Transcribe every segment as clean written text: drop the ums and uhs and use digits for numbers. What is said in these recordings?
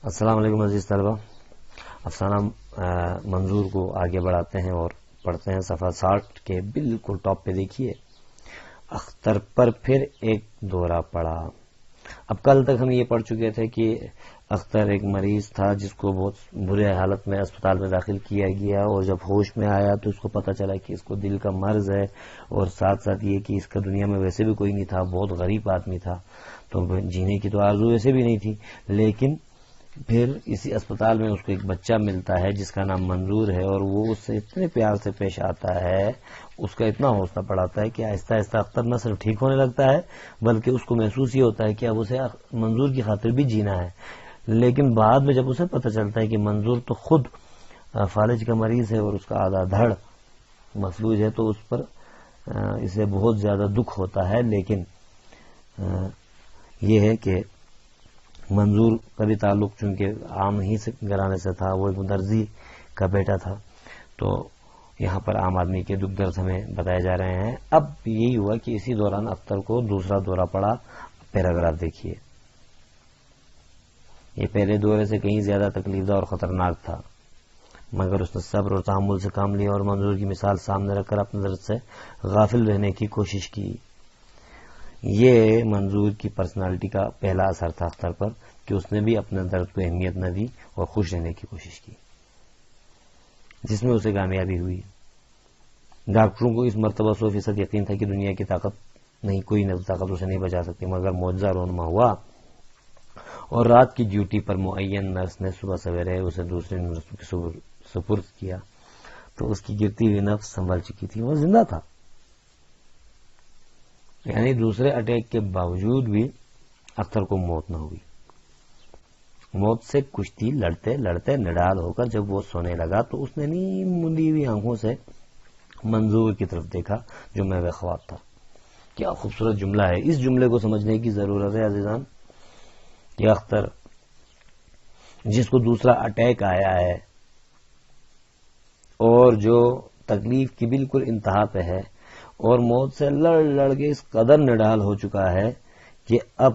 السلام علیکم عزیز طلبہ. افسانہ منظور کو آگے بڑھاتے ہیں اور پڑھتے ہیں صفحہ 60 کے بالکل ٹاپ پہ. دیکھیے، اختر پر پھر ایک دورہ پڑا. اب کل تک ہم یہ پڑھ چکے تھے کہ اختر ایک مریض تھا جس کو بہت برے حالت میں اسپتال میں داخل کیا گیا، اور جب ہوش میں آیا تو اس کو پتہ چلا کہ اس کو دل کا مرض ہے، اور ساتھ ساتھ یہ کہ اس کا دنیا میں ویسے بھی کوئی نہیں تھا، بہت غریب آدمی تھا، تو جینے کی تو آرزو ویسے بھی نہیں تھی. لیکن پھر اسی اسپتال میں اس کو ایک بچہ ملتا ہے جس کا نام منظور ہے، اور وہ اس سے اتنے پیار سے پیش آتا ہے، اس کا اتنا حوصلہ بڑھاتا ہے کہ آہستہ آہستہ اختر نہ صرف ٹھیک ہونے لگتا ہے بلکہ اس کو محسوس یہ ہوتا ہے کہ اب اسے منظور کی خاطر بھی جینا ہے. لیکن بعد میں جب اسے پتہ چلتا ہے کہ منظور تو خود فالج کا مریض ہے اور اس کا آدھا دھڑ مفلوج ہے، تو اس پر اسے بہت زیادہ دکھ ہوتا ہے. لیکن یہ ہے کہ منظور کا بھی تعلق چونکہ عام ہی سے گھرانے سے تھا، وہ ایک درزی کا بیٹا تھا، تو یہاں پر عام آدمی کے دکھ درد ہمیں بتائے جا رہے ہیں. اب یہی ہوا کہ اسی دوران اختر کو دوسرا دورہ پڑا. پیراگراف دیکھیے. یہ پہلے دورے سے کہیں زیادہ تکلیف دہ اور خطرناک تھا، مگر اس نے صبر اور تحمل سے کام لیا اور منظور کی مثال سامنے رکھ کر اپنے درد سے غافل رہنے کی کوشش کی. یہ منظور کی پرسنالٹی کا پہلا اثر تھا اختر پر کہ اس نے بھی اپنے درد کو اہمیت نہ دی اور خوش رہنے کی کوشش کی، جس میں اسے کامیابی ہوئی. ڈاکٹروں کو اس مرتبہ 100% یقین تھا کہ دنیا کی طاقت نہیں، کوئی طاقت اسے نہیں بچا سکتی، مگر معجزہ رونما ہوا اور رات کی ڈیوٹی پر معین نرس نے صبح سویرے اسے دوسرے نرسوں کے سپرد کیا. تو اس کی گرتی ہوئی نفس سنبھل چکی تھی، وہ زندہ تھا. یعنی دوسرے اٹیک کے باوجود بھی اختر کو موت نہ ہوئی. موت سے کشتی لڑتے لڑتے نڈال ہو کر جب وہ سونے لگا تو اس نے نیم مندی ہوئی آنکھوں سے منظور کی طرف دیکھا جو محو خواب تھا. کیا خوبصورت جملہ ہے. اس جملے کو سمجھنے کی ضرورت ہے عزیزان کہ اختر جس کو دوسرا اٹیک آیا ہے اور جو تکلیف کی بالکل انتہا پہ ہے اور موت سے لڑ لڑ کے اس قدر نڈال ہو چکا ہے کہ اب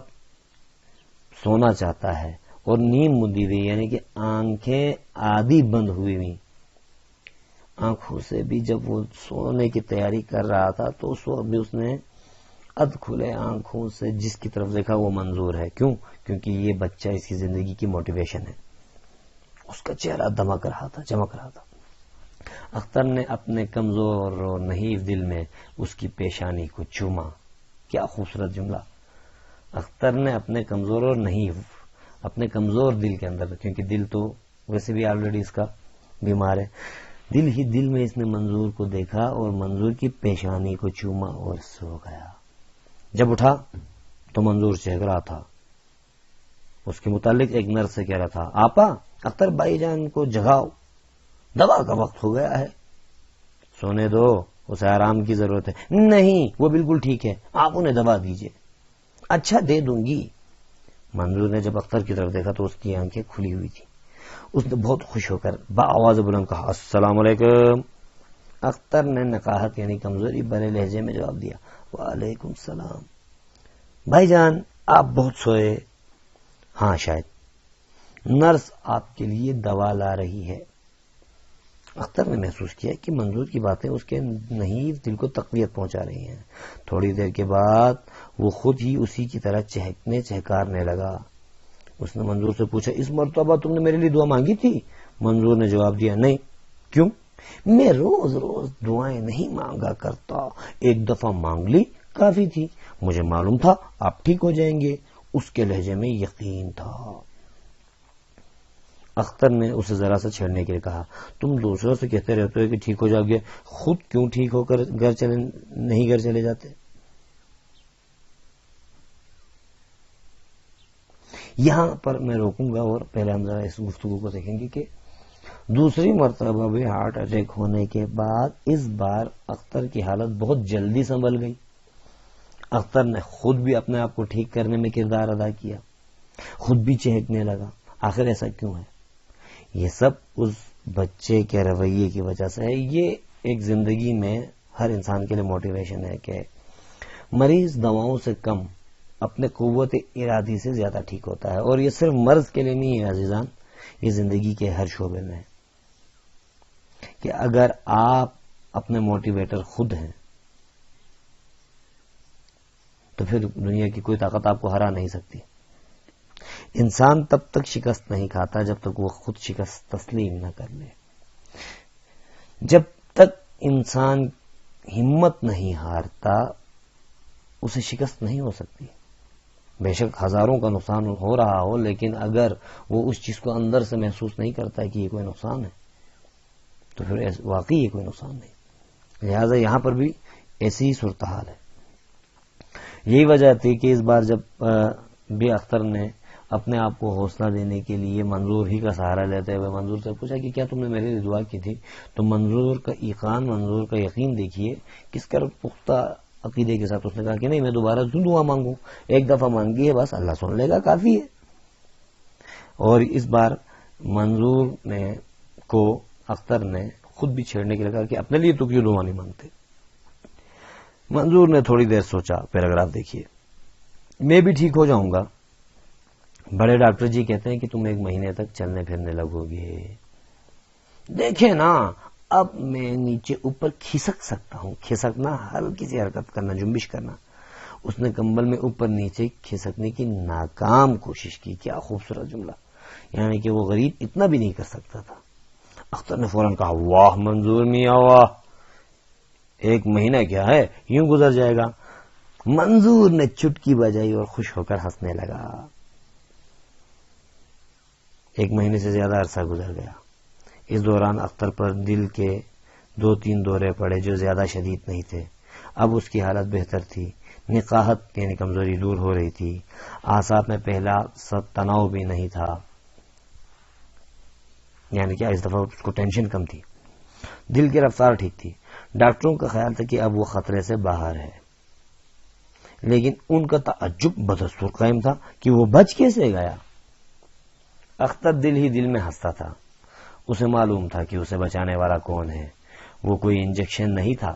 سونا چاہتا ہے، اور نیم مندی ہوئی یعنی کہ آنکھیں آدھی بند ہوئی ہوئی آنکھوں سے بھی جب وہ سونے کی تیاری کر رہا تھا تو اس وقت بھی اس نے ادھ کھلے آنکھوں سے جس کی طرف دیکھا وہ منظور ہے. کیوں؟ کیونکہ یہ بچہ اس کی زندگی کی موٹیویشن ہے. اس کا چہرہ دمک رہا تھا، چمک رہا تھا. اختر نے اپنے کمزور اور نحیف دل میں اس کی پیشانی کو چوما. کیا خوبصورت جملہ. اختر نے اپنے کمزور اور نحیف، اپنے کمزور دل کے اندر، کیونکہ دل تو ویسے بھی آلریڈی اس کا بیمار ہے، دل ہی دل میں اس نے منظور کو دیکھا اور منظور کی پیشانی کو چوما اور سو گیا. جب اٹھا تو منظور چہک رہا تھا. اس کے متعلق ایک نرس سے کہہ رہا تھا، آپا اختر بھائی جان کو جگاؤ، دوا کا وقت ہو گیا ہے. سونے دو، اسے آرام کی ضرورت ہے. نہیں، وہ بالکل ٹھیک ہے، آپ انہیں دوا دیجئے. اچھا دے دوں گی. منظور نے جب اختر کی طرف دیکھا تو اس کی آنکھیں کھلی ہوئی تھی. اس نے بہت خوش ہو کر بآواز بلند کہا، السلام علیکم. اختر نے نقاہت یعنی کمزوری بھرے لہجے میں جواب دیا، وعلیکم السلام. بھائی جان آپ بہت سوئے. ہاں شاید. نرس آپ کے لیے دوا لا رہی ہے. اختر نے محسوس کیا کہ منظور کی باتیں اس کے نحیف دل کو تقویت پہنچا رہی ہیں. تھوڑی دیر کے بعد وہ خود ہی اسی کی طرح چہکارنے لگا. اس نے منظور سے پوچھا، اس مرتبہ تم نے میرے لیے دعا مانگی تھی؟ منظور نے جواب دیا، نہیں. کیوں؟ میں روز روز دعائیں نہیں مانگا کرتا، ایک دفعہ مانگ لی کافی تھی. مجھے معلوم تھا آپ ٹھیک ہو جائیں گے. اس کے لہجے میں یقین تھا. اختر نے اسے ذرا سا چھیڑنے کے لیے کہا، تم دوسروں سے کہتے رہتے ہو کہ ٹھیک ہو جاؤ گے، خود کیوں ٹھیک ہو کر گھر چلے جاتے؟ یہاں پر میں روکوں گا اور پہلے ہم ذرا اس گفتگو کو دیکھیں گے کہ دوسری مرتبہ بھی ہارٹ اٹیک ہونے کے بعد اس بار اختر کی حالت بہت جلدی سنبھل گئی. اختر نے خود بھی اپنے آپ کو ٹھیک کرنے میں کردار ادا کیا، خود بھی چہکنے لگا. آخر ایسا کیوں ہے؟ یہ سب اس بچے کے رویے کی وجہ سے ہے. یہ ایک زندگی میں ہر انسان کے لیے موٹیویشن ہے کہ مریض دواؤں سے کم اپنے قوت ارادی سے زیادہ ٹھیک ہوتا ہے. اور یہ صرف مرض کے لیے نہیں ہے عزیزان، یہ زندگی کے ہر شعبے میں ہے کہ اگر آپ اپنے موٹیویٹر خود ہیں تو پھر دنیا کی کوئی طاقت آپ کو ہرا نہیں سکتی. انسان تب تک شکست نہیں کھاتا جب تک وہ خود شکست تسلیم نہ کر لے. جب تک انسان ہمت نہیں ہارتا اسے شکست نہیں ہو سکتی. بے شک ہزاروں کا نقصان ہو رہا ہو، لیکن اگر وہ اس چیز کو اندر سے محسوس نہیں کرتا کہ یہ کوئی نقصان ہے تو پھر واقعی یہ کوئی نقصان نہیں. لہذا یہاں پر بھی ایسی ہی صورتحال ہے. یہی وجہ تھی کہ اس بار جب بھی اختر نے اپنے آپ کو حوصلہ دینے کے لیے منظور ہی کا سہارا لیتے ہوئے منظور سے پوچھا کہ کیا تم نے میرے لیے دعا کی تھی، تو منظور کا ایقان، منظور کا یقین دیکھیے کس کا پختہ عقیدے کے ساتھ. اس نے کہا کہ نہیں، میں دوبارہ کیوں دعا مانگوں، ایک دفعہ مانگی ہے بس، اللہ سن لے گا، کافی ہے. اور اس بار منظور نے کو اختر نے خود بھی چھیڑنے کے لیے کہا کہ اپنے لیے تو کیوں دعا نہیں مانگتے. منظور نے تھوڑی دیر سوچا. پیراگراف دیکھیے. میں بھی ٹھیک ہو جاؤں گا. بڑے ڈاکٹر جی کہتے ہیں کہ تم 1 مہینے تک چلنے پھرنے لگو گے. دیکھیں نا، اب میں نیچے اوپر کھسک سکتا ہوں. کھسکنا ہلکی سی حرکت کرنا، جنبش کرنا. اس نے کمبل میں اوپر نیچے کھسکنے کی ناکام کوشش کی. کیا خوبصورت جملہ، یعنی کہ وہ غریب اتنا بھی نہیں کر سکتا تھا. اختر نے فوراً کہا واہ منظور میاں واہ، 1 مہینہ کیا ہے، یوں گزر جائے گا. منظور نے چٹکی بجائی اور خوش ہو کر ہنسنے لگا. 1 مہینے سے زیادہ عرصہ گزر گیا. اس دوران اختر پر دل کے 2-3 دورے پڑے جو زیادہ شدید نہیں تھے. اب اس کی حالت بہتر تھی. نقاہت یعنی کمزوری دور ہو رہی تھی. اعصاب میں پہلا تناؤ بھی نہیں تھا، یعنی کہ اس دفعہ اس کو ٹینشن کم تھی. دل کی رفتار ٹھیک تھی. ڈاکٹروں کا خیال تھا کہ اب وہ خطرے سے باہر ہے، لیکن ان کا تعجب بدستور قائم تھا کہ وہ بچ کیسے گیا. اختر دل ہی دل میں ہنستا تھا. اسے معلوم تھا کہ اسے بچانے والا کون ہے. وہ کوئی انجیکشن نہیں تھا،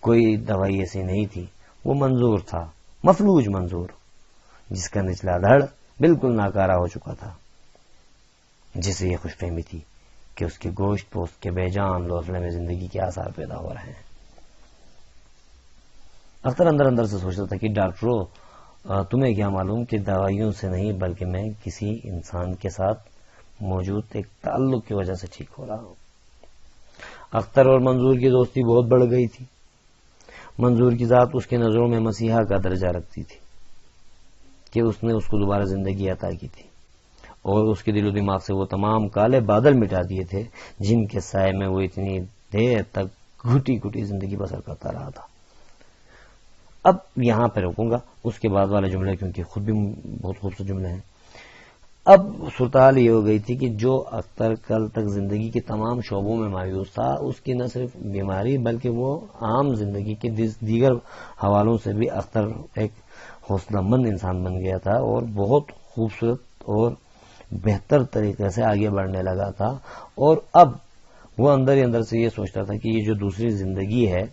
کوئی دوائی ایسی نہیں تھی. وہ منظور تھا، مفلوج منظور، جس کا نچلا دھڑ بالکل ناکارہ ہو چکا تھا، جسے یہ خوش فہمی تھی کہ اس کے گوشت پوست کے بے جان لوثڑے میں زندگی کے آثار پیدا ہو رہے ہیں. اختر اندر اندر سے سوچتا تھا کہ ڈاکٹروں، تمہیں کیا معلوم کہ دوائیوں سے نہیں بلکہ میں کسی انسان کے ساتھ موجود ایک تعلق کی وجہ سے ٹھیک ہو رہا ہوں. اختر اور منظور کی دوستی بہت بڑھ گئی تھی. منظور کی ذات اس کے نظروں میں مسیحا کا درجہ رکھتی تھی کہ اس نے اس کو دوبارہ زندگی عطا کی تھی اور اس کے دل و دماغ سے وہ تمام کالے بادل مٹا دیے تھے جن کے سائے میں وہ اتنی دیر تک گھٹی گھٹی زندگی بسر کرتا رہا تھا. اب یہاں پہ روکوں گا، اس کے بعد والے جملے کیونکہ خود بھی بہت خوبصورت جملے ہیں. اب صورتحال یہ ہو گئی تھی کہ جو اختر کل تک زندگی کے تمام شعبوں میں مایوس تھا، اس کی نہ صرف بیماری بلکہ وہ عام زندگی کے دیگر حوالوں سے بھی اختر ایک حوصلہ مند انسان بن گیا تھا اور بہت خوبصورت اور بہتر طریقے سے آگے بڑھنے لگا تھا. اور اب وہ اندر ہی اندر سے یہ سوچتا تھا کہ یہ جو دوسری زندگی ہے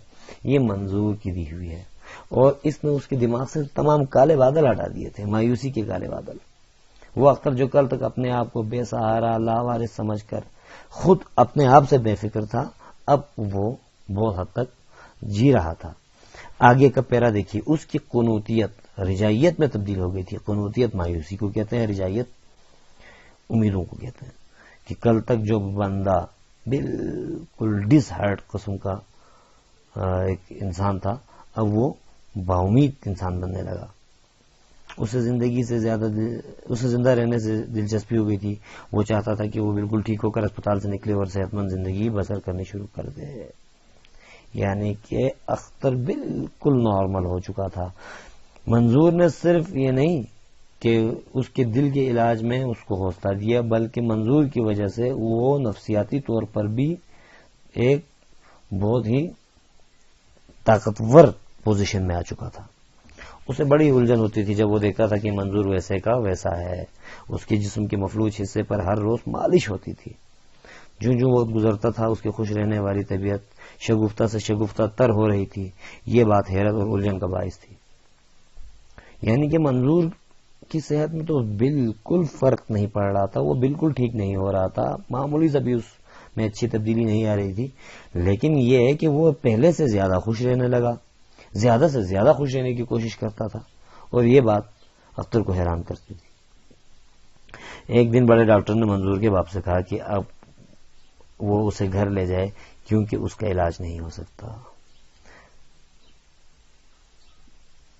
یہ منظور کی دی ہوئی ہے، اور اس نے اس کے دماغ سے تمام کالے بادل ہٹا دیے تھے، مایوسی کے کالے بادل. وہ اختر جو کل تک اپنے آپ کو بے سہارا لاوارث سمجھ کر خود اپنے آپ سے بے فکر تھا، اب وہ بہت حد تک جی رہا تھا. آگے کا پیرا دیکھیے. اس کی قنوتیت رجائیت میں تبدیل ہو گئی تھی. قنوتیت مایوسی کو کہتے ہیں، رجائیت امیدوں کو کہتے ہیں. کہ کل تک جو بندہ بالکل ڈس ہارٹ قسم کا ایک انسان تھا، اب وہ باامید انسان بننے لگا. اسے زندہ رہنے سے دلچسپی ہو گئی تھی. وہ چاہتا تھا کہ وہ بالکل ٹھیک ہو کر اسپتال سے نکلے اور صحت مند زندگی بسر کرنی شروع کر دے. یعنی کہ اختر بالکل نارمل ہو چکا تھا. منظور نے صرف یہ نہیں کہ اس کے دل کے علاج میں اس کو حوصلہ دیا، بلکہ منظور کی وجہ سے وہ نفسیاتی طور پر بھی ایک بہت ہی طاقتور پوزیشن میں آ چکا تھا. اسے بڑی الجھن ہوتی تھی جب وہ دیکھتا تھا کہ منظور ویسے کا ویسا ہے. اس کے جسم کے مفلوج حصے پر ہر روز مالش ہوتی تھی. جو وقت گزرتا تھا اس کے خوش رہنے والی طبیعت شگفتہ سے شگفتہ تر ہو رہی تھی. یہ بات حیرت اور الجھن کا باعث تھی. یعنی کہ منظور کی صحت میں تو بالکل فرق نہیں پڑ رہا تھا، وہ بالکل ٹھیک نہیں ہو رہا تھا، معمولی سا بھی اس میں اچھی تبدیلی نہیں آ رہی تھی، لیکن یہ ہے کہ وہ پہلے سے زیادہ خوش رہنے لگا، زیادہ سے زیادہ خوش رہنے کی کوشش کرتا تھا، اور یہ بات اختر کو حیران کرتی تھی۔ ایک دن بڑے ڈاکٹر نے منظور کے باپ سے کہا کہ اب وہ اسے گھر لے جائے کیونکہ اس کا علاج نہیں ہو سکتا۔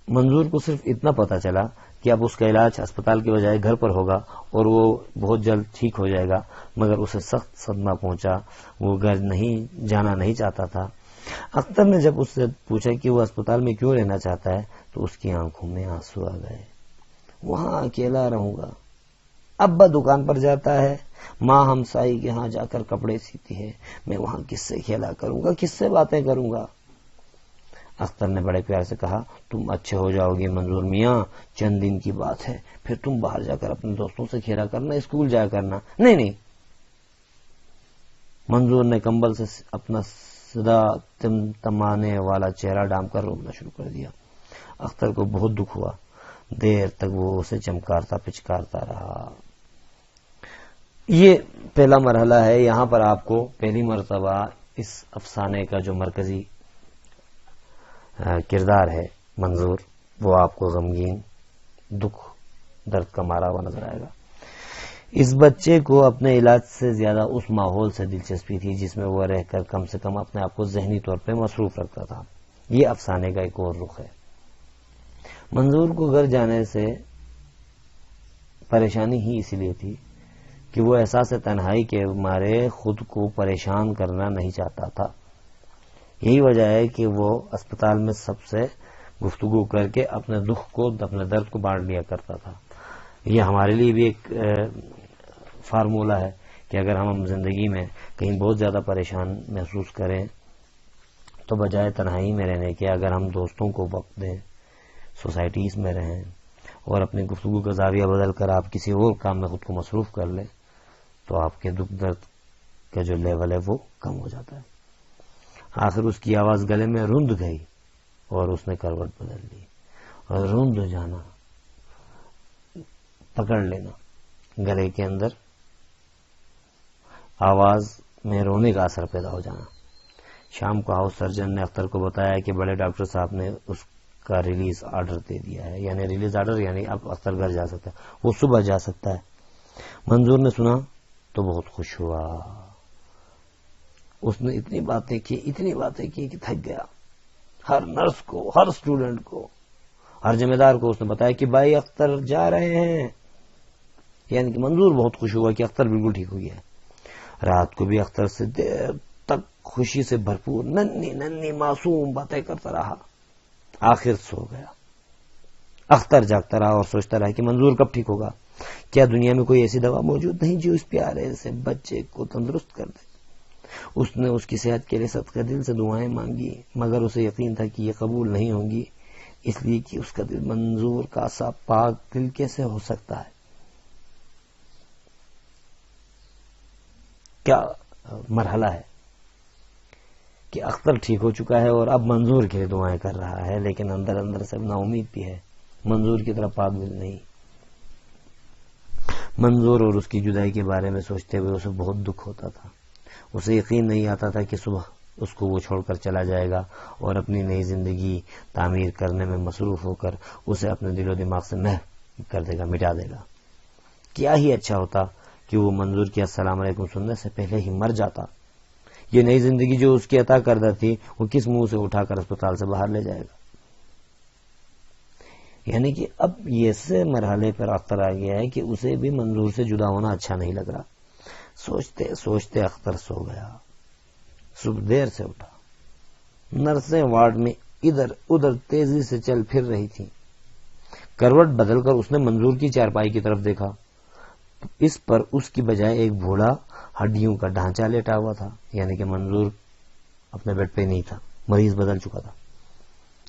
منظور کو صرف اتنا پتا چلا کہ اب اس کا علاج اسپتال کے بجائے گھر پر ہوگا اور وہ بہت جلد ٹھیک ہو جائے گا، مگر اسے سخت صدمہ پہنچا، وہ گھر جانا نہیں چاہتا تھا۔ اختر نے جب اس سے پوچھا کہ وہ اسپتال میں کیوں رہنا چاہتا ہے تو اس کی آنکھوں میں آنسو آ گئے۔ وہاں اکیلا رہوں گا، ابا دکان پر جاتا ہے، ماں ہمسائی کے ہاں جا کر کپڑے سیتی ہے، میں وہاں کس سے کھیلا کروں گا، کس سے باتیں کروں گا؟ اختر نے بڑے پیار سے کہا، تم اچھے ہو جاؤ گے منظور میاں، چند دن کی بات ہے، پھر تم باہر جا کر اپنے دوستوں سے کھیلا کرنا، اسکول جایا کرنا۔ نہیں، منظور نے کمبل سے اپنا صدا تمانے والا چہرہ ڈام کر رونا شروع کر دیا۔ اختر کو بہت دکھ ہوا، دیر تک وہ اسے چمکارتا پچکارتا رہا۔ یہ پہلا مرحلہ ہے، یہاں پر آپ کو پہلی مرتبہ اس افسانے کا جو مرکزی کردار ہے منظور، وہ آپ کو غمگین، دکھ، درد کا مارا ہوا نظر آئے گا۔ اس بچے کو اپنے علاج سے زیادہ اس ماحول سے دلچسپی تھی جس میں وہ رہ کر کم سے کم اپنے آپ کو ذہنی طور پہ مصروف رکھتا تھا۔ یہ افسانے کا ایک اور رخ ہے۔ منظور کو گھر جانے سے پریشانی ہی اسی لیے تھی کہ وہ احساس تنہائی کے مارے خود کو پریشان کرنا نہیں چاہتا تھا۔ یہی وجہ ہے کہ وہ اسپتال میں سب سے گفتگو کر کے اپنے دکھ کو، اپنے درد کو بانٹ لیا کرتا تھا۔ یہ ہمارے لیے بھی ایک فارمولہ ہے کہ اگر ہم زندگی میں کہیں بہت زیادہ پریشان محسوس کریں تو بجائے تنہائی میں رہنے کے اگر ہم دوستوں کو وقت دیں، سوسائٹیز میں رہیں اور اپنی گفتگو کا زاویہ بدل کر آپ کسی اور کام میں خود کو مصروف کر لیں تو آپ کے دکھ درد کا جو لیول ہے وہ کم ہو جاتا ہے۔ آخر اس کی آواز گلے میں روند گئی اور اس نے کروٹ بدل لی، اور روند جانا، پکڑ لینا، گلے کے اندر آواز میں رونے کا اثر پیدا ہو جانا۔ شام کو ہاؤس سرجن نے اختر کو بتایا کہ بڑے ڈاکٹر صاحب نے اس کا ریلیز آرڈر دے دیا ہے، یعنی ریلیز آرڈر یعنی اب اختر گھر جا سکتا ہے، وہ صبح جا سکتا ہے۔ منظور نے سنا تو بہت خوش ہوا، اس نے اتنی باتیں کی کہ تھک گیا۔ ہر نرس کو، ہر اسٹوڈنٹ کو، ہر ذمہ دار کو اس نے بتایا کہ بھائی اختر جا رہے ہیں، یعنی کہ منظور بہت خوش ہوا کہ اختر بالکل ٹھیک ہو گیا ہے۔ رات کو بھی اختر سے دیر تک خوشی سے بھرپور ننھی معصوم باتیں کرتا رہا، آخر سو گیا۔ اختر جاگتا رہا اور سوچتا رہا کہ منظور کب ٹھیک ہوگا، کیا دنیا میں کوئی ایسی دوا موجود نہیں جو اس پیارے سے بچے کو تندرست کر دے۔ اس نے اس کی صحت کے لیے صدقہ دل سے دعائیں مانگی، مگر اسے یقین تھا کہ یہ قبول نہیں ہوں گی، اس لیے کہ اس کا دل منظور کا سا پاک دل کیسے ہو سکتا ہے۔ کیا مرحلہ ہے کہ اختر ٹھیک ہو چکا ہے اور اب منظور کے لیے دعائیں کر رہا ہے، لیکن اندر اندر سے نا امید بھی ہے، منظور کی طرف پاک دل نہیں۔ منظور اور اس کی جدائی کے بارے میں سوچتے ہوئے اسے بہت دکھ ہوتا تھا۔ اسے یقین نہیں آتا تھا کہ صبح اس کو وہ چھوڑ کر چلا جائے گا اور اپنی نئی زندگی تعمیر کرنے میں مصروف ہو کر اسے اپنے دل و دماغ سے محو کر دے گا، مٹا دے گا۔ کیا ہی اچھا ہوتا کہ وہ منظور کی السلام علیکم سننے سے پہلے ہی مر جاتا۔ یہ نئی زندگی جو اس کی عطا کردہ تھی وہ کس منہ سے اٹھا کر اسپتال سے باہر لے جائے گا۔ یعنی کہ اب یہ سے مرحلے پر اختر آ گیا ہے کہ اسے بھی منظور سے جدا ہونا اچھا نہیں لگ رہا۔ سوچتے سوچتے اختر سو گیا۔ صبح دیر سے اٹھا، نرسیں وارڈ میں ادھر ادھر تیزی سے چل پھر رہی تھی۔ کروٹ بدل کر اس نے منظور کی چارپائی کی طرف دیکھا، اس پر اس کی بجائے ایک بوڑھا ہڈیوں کا ڈھانچہ لیٹا ہوا تھا، یعنی کہ منظور اپنے بیڈ پہ نہیں تھا، مریض بدل چکا تھا۔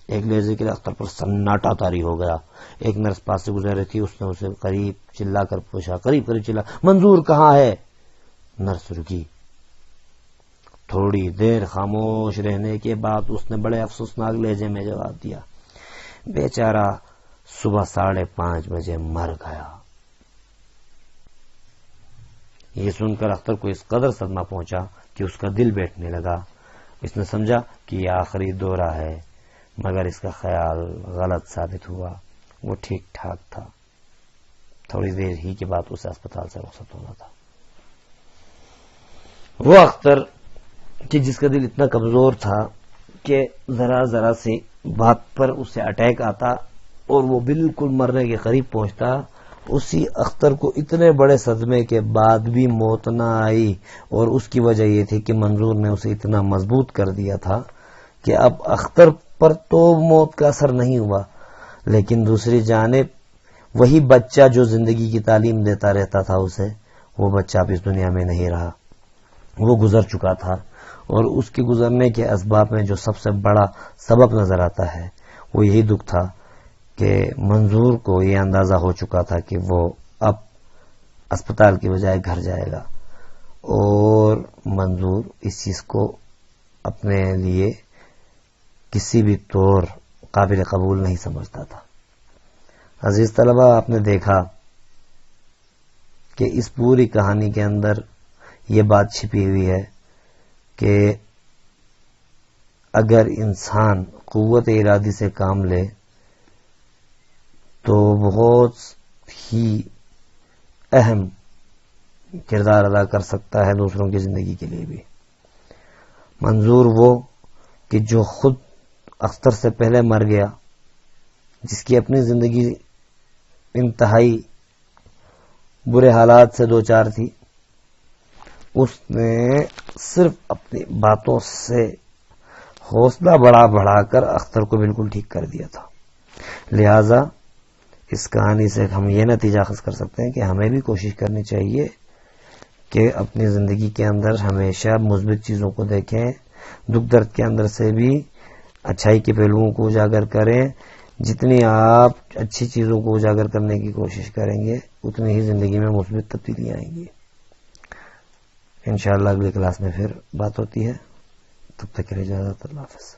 ایک لہجے کے لیے اختر پر سناٹا طاری ہو گیا۔ ایک نرس پاس سے گزر رہی تھی، اس نے اسے قریب چلا کر پوچھا، قریب چلا، منظور کہاں ہے؟ نرس رکی، تھوڑی دیر خاموش رہنے کے بعد اس نے بڑے افسوسناک لہجے میں جواب دیا، بیچارہ صبح 5:30 بجے مر گیا۔ یہ سن کر اختر کو اس قدر صدمہ پہنچا کہ اس کا دل بیٹھنے لگا۔ اس نے سمجھا کہ یہ آخری دورہ ہے، مگر اس کا خیال غلط ثابت ہوا۔ وہ ٹھیک ٹھاک تھا، تھوڑی دیر ہی کے بعد اسے اسپتال سے رخصت ہونا تھا۔ وہ اختر کہ جس کا دل اتنا کمزور تھا کہ ذرا ذرا سی بات پر اسے اٹیک آتا اور وہ بالکل مرنے کے قریب پہنچتا، اسی اختر کو اتنے بڑے صدمے کے بعد بھی موت نہ آئی، اور اس کی وجہ یہ تھی کہ منظور نے اسے اتنا مضبوط کر دیا تھا کہ اب اختر پر تو موت کا اثر نہیں ہوا، لیکن دوسری جانب وہی بچہ جو زندگی کی تعلیم دیتا رہتا تھا اسے، وہ بچہ اب اس دنیا میں نہیں رہا، وہ گزر چکا تھا۔ اور اس کے گزرنے کے اسباب میں جو سب سے بڑا سبب نظر آتا ہے وہ یہی دکھ تھا کہ منظور کو یہ اندازہ ہو چکا تھا کہ وہ اب اسپتال کی بجائے گھر جائے گا، اور منظور اس چیز کو اپنے لیے کسی بھی طور قابل قبول نہیں سمجھتا تھا۔ عزیز طلبہ، آپ نے دیکھا کہ اس پوری کہانی کے اندر یہ بات چھپی ہوئی ہے کہ اگر انسان قوت ارادی سے کام لے تو بہت ہی اہم کردار ادا کر سکتا ہے دوسروں کی زندگی کے لیے بھی۔ منظور وہ کہ جو خود اختر سے پہلے مر گیا، جس کی اپنی زندگی انتہائی برے حالات سے دوچار تھی، اس نے صرف اپنی باتوں سے حوصلہ بڑھا کر اختر کو بالکل ٹھیک کر دیا تھا۔ لہذا اس کہانی سے ہم یہ نتیجہ اخذ کر سکتے ہیں کہ ہمیں بھی کوشش کرنی چاہیے کہ اپنی زندگی کے اندر ہمیشہ مثبت چیزوں کو دیکھیں، دکھ درد کے اندر سے بھی اچھائی کے پہلوؤں کو اجاگر کریں۔ جتنی آپ اچھی چیزوں کو اجاگر کرنے کی کوشش کریں گے اتنی ہی زندگی میں مثبت تبدیلیاں آئیں گی۔ انشاءاللہ اگلی کلاس میں پھر بات ہوتی ہے، تب تک کے لیے اجازت، اللہ حافظ۔